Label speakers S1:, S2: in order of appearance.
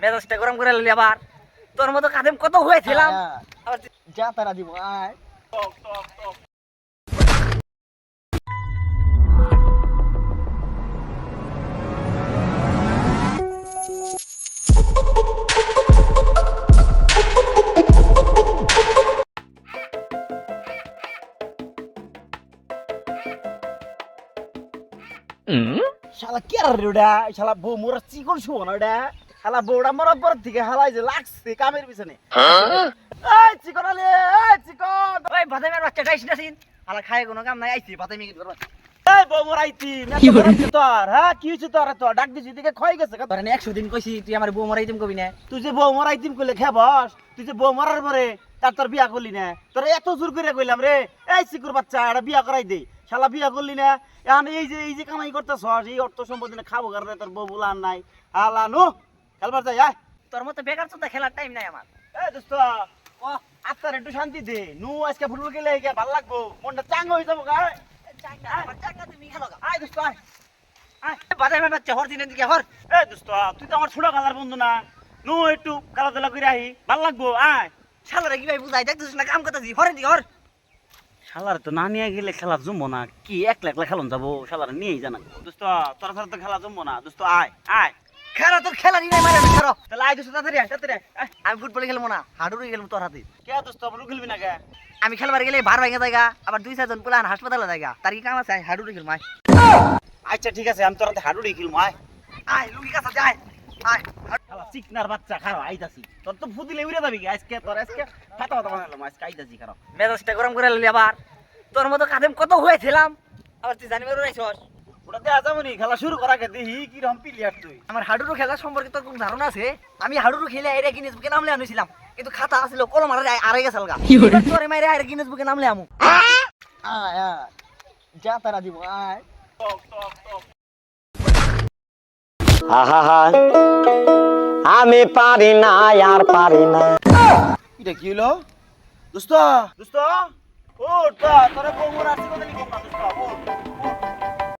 S1: মেজাজটা গরম করে নিলি আবার। তোর মতো কাদেম কত হয়েছিলাম। আবার
S2: যা তারা দিব আয়। শালা কি আর ওটা শালা বউ মোরা চিকন শুভ না ওটা শালা বউটা মরার পর থেকে হালাই যে লাগছে কামের পিছনে এই চিকন আলে এই চিকন
S1: ওই বাদামের বাচ্চাটা আইসি না সিন। আলা খায় কোনো কাম নাই আইছি বাদামি কি করবা।
S2: এই বউ মরাইতি মেয়ে মরাইছে তোর হ্যাঁ কি হইছে তোর তোর ডাক দিছি দিকে ক্ষয় গেছে
S1: ধরে 100 দিন কইছি তুই আমার বউ মরাই দিম কবি না।
S2: তুই যে বউ মরাইতিম কইলে খেবস তুই যে বউ মরার পরে তার তোর বিয়া করলি না তোর এত জোর করে কইলাম রে এই চিকুর বাচ্চা এটা বিয়া করাই দে শালা বিয়া করলি না এখন এই যে কামাই করতেছস এই অর্থ সম্পত্তি খাবো কারণে তোর বউ বুলান নাই হালা নো খেলবার যাই আয়
S1: তোর মতো বেকার চোদা খেলার টাইম নাই আমার।
S2: এই দোস্ত ও আত্মার একটু শান্তি দে নু আজকে ফুটবল খেলে ভালো লাগবো মনটা চাঙ্গ হয়ে যাবো গা
S1: চাঙ্গা তুমি খেলো গা।
S2: আয় দোস্ত আয় আয়
S1: বাদামের বাচ্চা হর দিনের দিকে হর।
S2: এই দোস্ত তুই তো আমার ছোট খেলার বন্ধু না নু একটু খেলাধুলা করে আহি ভাল লাগবো আয়
S1: শালারে কি ভাই বুঝাই দেখতেছিস না কাম করতেছি হরের দিকে হর।
S2: শালার তো না নিয়ে গেলে খেলা জমবো না কি একলা একলা খেলন যাবো শালার নিয়েই জানা দোস্ত তোর সাথে তো খেলা জমবো না দোস্ত আয় আয়
S1: খেলা তোর খেলা নিয়ে মারে না খেলো।
S2: তাহলে আয় দোস্ত তাড়াতাড়ি আয় তাড়াতাড়ি আয়
S1: আমি ফুটবল খেলবো না হাডুরে খেলবো তোর হাতে।
S2: কে দোস্ত আমরা খেলবি না কে
S1: আমি খেলবার গেলে ভার ভেঙে জায়গা আবার 2-4 জন পুলান হাসপাতালে জায়গা তার কি কাম আছে হাডুরে খেলবো আয়।
S2: আচ্ছা ঠিক আছে আমি তোর হাতে হাডুড়ি খেলবো আয়
S1: আয় লুঙ্গি কাছে যায় আয়।
S2: শালা চিকনার বাচ্চা খারাপ আইতাছি তোর তো ফুদিলে উড়ে যাবি কি আজকে তোর আজকে ফাটা ফাটা বানালাম আজকে আইতাছি খারাপ
S1: মেজাজটা গরম করে নিলি আবার। তোর মতো কাদেম কত হয়েছিলাম আবার তুই জানিবার রাইছস।
S2: ওটা দেখা যাবো নি খেলা শুরু করা কে দেখি কিরকম প্লেয়ার তুই
S1: আমার হাডুরু খেলা সম্পর্কে তোর কোনো ধারণা আছে? আমি হাডুরু খেলে আইরে গিনেস বুকে নামলে আনিছিলাম কিন্তু খাতা আছিল কলম আড়াই গেছাল গা। তোরে মাইরে আইরে গিনেস বুকে নামলে আমু।
S2: আয় আয় যা তারা দিব আয়
S3: আহা আমি পারি না আর পারি না।
S2: এটা কি হলো দোস্ত দোস্ত ও তোরা বউমর আসি কথা লিখো না দোস্ত ও